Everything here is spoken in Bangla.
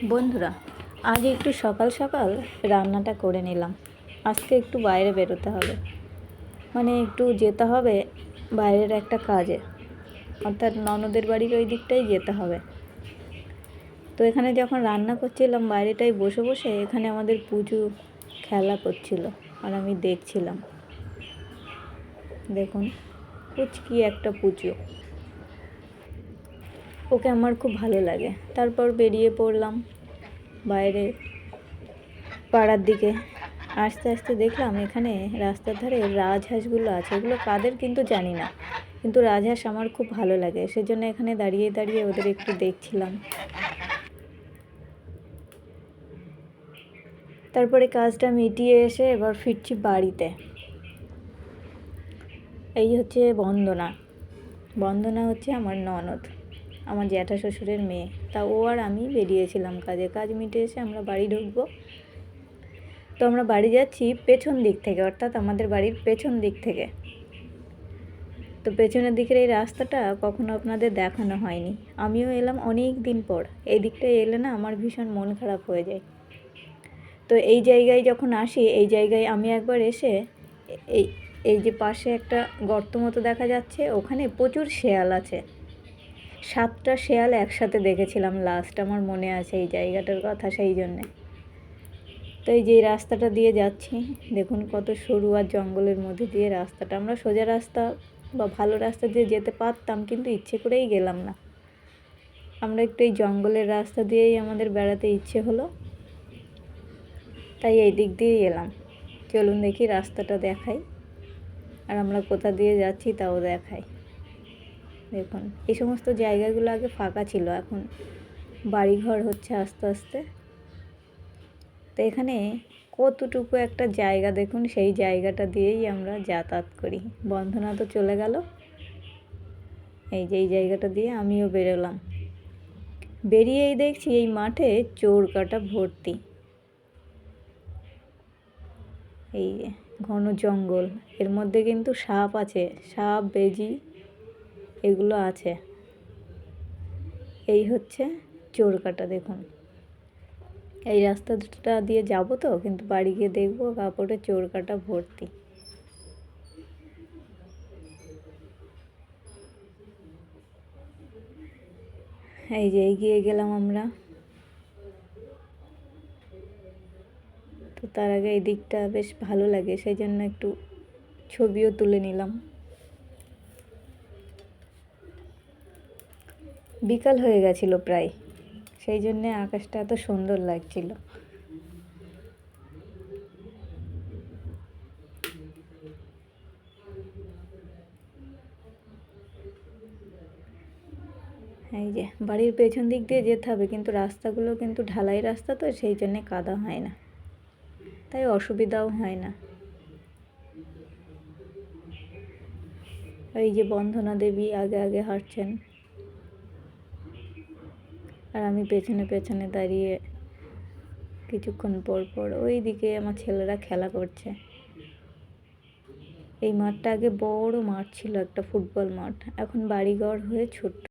বন্ধুরা, আজ একটু সকাল সকাল রান্নাটা করে নিলাম। আজকে একটু বাইরে বেরোতে হবে, মানে একটু যেতে হবে বাইরের একটা কাজে, অর্থাৎ ননদের বাড়ির ওই দিকটাই যেতে হবে। তো এখানে যখন রান্না করছিলাম বাইরেটাই বসে বসে, এখানে আমাদের পুজো খেলা করছিল আর আমি দেখছিলাম। দেখুন, পুচকি একটা পুজো, ওকে আমার খুব ভালো লাগে। তারপর বেরিয়ে পড়লাম বাইরে পাড়ার দিকে। আস্তে আস্তে দেখলাম এখানে রাস্তার ধারে রাজহাঁসগুলো আছে। এগুলো কাদের কিন্তু জানি না, কিন্তু রাজহাঁস আমার খুব ভালো লাগে, সেজন্য এখানে দাঁড়িয়ে দাঁড়িয়ে ওদের একটু দেখছিলাম। তারপরে কাজটা মিটিয়ে এসে এবার ফিরছি বাড়িতে। এই হচ্ছে বন্দনা। বন্দনা হচ্ছে আমার ননদ, আমার জ্যাঠা শ্বশুরের মেয়ে। তা ও আর আমি বেরিয়েছিলাম কাজে। কাজ মিটে এসে আমরা বাড়ি ঢুকবো। তো আমরা বাড়ি যাচ্ছি পেছন দিক থেকে, অর্থাৎ আমাদের বাড়ির পেছন দিক থেকে। তো পেছনের দিকের এই রাস্তাটা কখনো আপনাদের দেখানো হয়নি। আমিও এলাম অনেক দিন পর। এই দিকটায় এলে না আমার ভীষণ মন খারাপ হয়ে যায়। তো এই জায়গায় যখন আসি, এই জায়গায় আমি একবার এসে এই এই যে পাশে একটা গর্ত মতো দেখা যাচ্ছে, ওখানে প্রচুর শেয়াল আছে। 7টা শেয়াল একসাথে দেখেছিলাম লাস্ট, আমার মনে আছে এই জায়গাটার কথা। সেই জন্যে তো এই যে রাস্তাটা দিয়ে যাচ্ছি, দেখুন কত সরু আর জঙ্গলের মধ্যে দিয়ে রাস্তাটা। আমরা সোজা রাস্তা বা ভালো রাস্তা দিয়ে যেতে পারতাম, কিন্তু ইচ্ছে করেই গেলাম না। আমরা একটু এই জঙ্গলের রাস্তা দিয়েই আমাদের বেড়াতে ইচ্ছে হলো, তাই এই দিক দিয়েই এলাম। চলুন দেখি রাস্তাটা দেখাই, আর আমরা কোথা দিয়ে যাচ্ছি তাও দেখাই। দেখুন, এই সমস্ত জায়গাগুলো আগে ফাঁকা ছিল, এখন বাড়িঘর হচ্ছে আস্তে আস্তে। তো এখানে কতটুকু একটা জায়গা দেখুন, সেই জায়গাটা দিয়েই আমরা যাতায়াত করি। বন্ধনা তো চলে গেল, এই যে এই জায়গাটা দিয়ে আমিও বেরোলাম। বেরিয়েই দেখছি এই মাঠে চোর কাটা ভর্তি। এই ঘন জঙ্গল, এর মধ্যে কিন্তু সাপ আছে, সাপ বেজি এগুলো আছে। এই হচ্ছে চোর কাটা। দেখুন, এই রাস্তাটা দিয়ে যাব তো, কিন্তু বাড়ি গিয়ে দেখবো কাপড়ে চোর কাটা ভর্তি। এই যে এগিয়ে গেলাম আমরা। তো তার আগে এই দিকটা বেশ ভালো লাগে, সেই জন্য একটু ছবিও তুলে নিলাম। বিকাল হয়ে গেছিলো প্রায়, সেই জন্যে আকাশটা এত সুন্দর লাগছিল। এই যে বাড়ির পেছন দিক দিয়ে যেতে হবে, কিন্তু রাস্তাগুলো কিন্তু ঢালাই রাস্তা, তো সেই জন্যে কাদা হয় না, তাই অসুবিধাও হয় না। এই যে বন্দনা দেবী আগে আগে হাঁটছেন, আর আমি পেছনে পেছনে দাঁড়িয়ে কিছুক্ষণ পর পর ওই দিকে আমার ছেলেরা খেলা করছে। এই মাঠটা আগে বড় মাঠ ছিল, একটা ফুটবল মাঠ, এখন বাড়িঘর হয়ে ছোট্ট।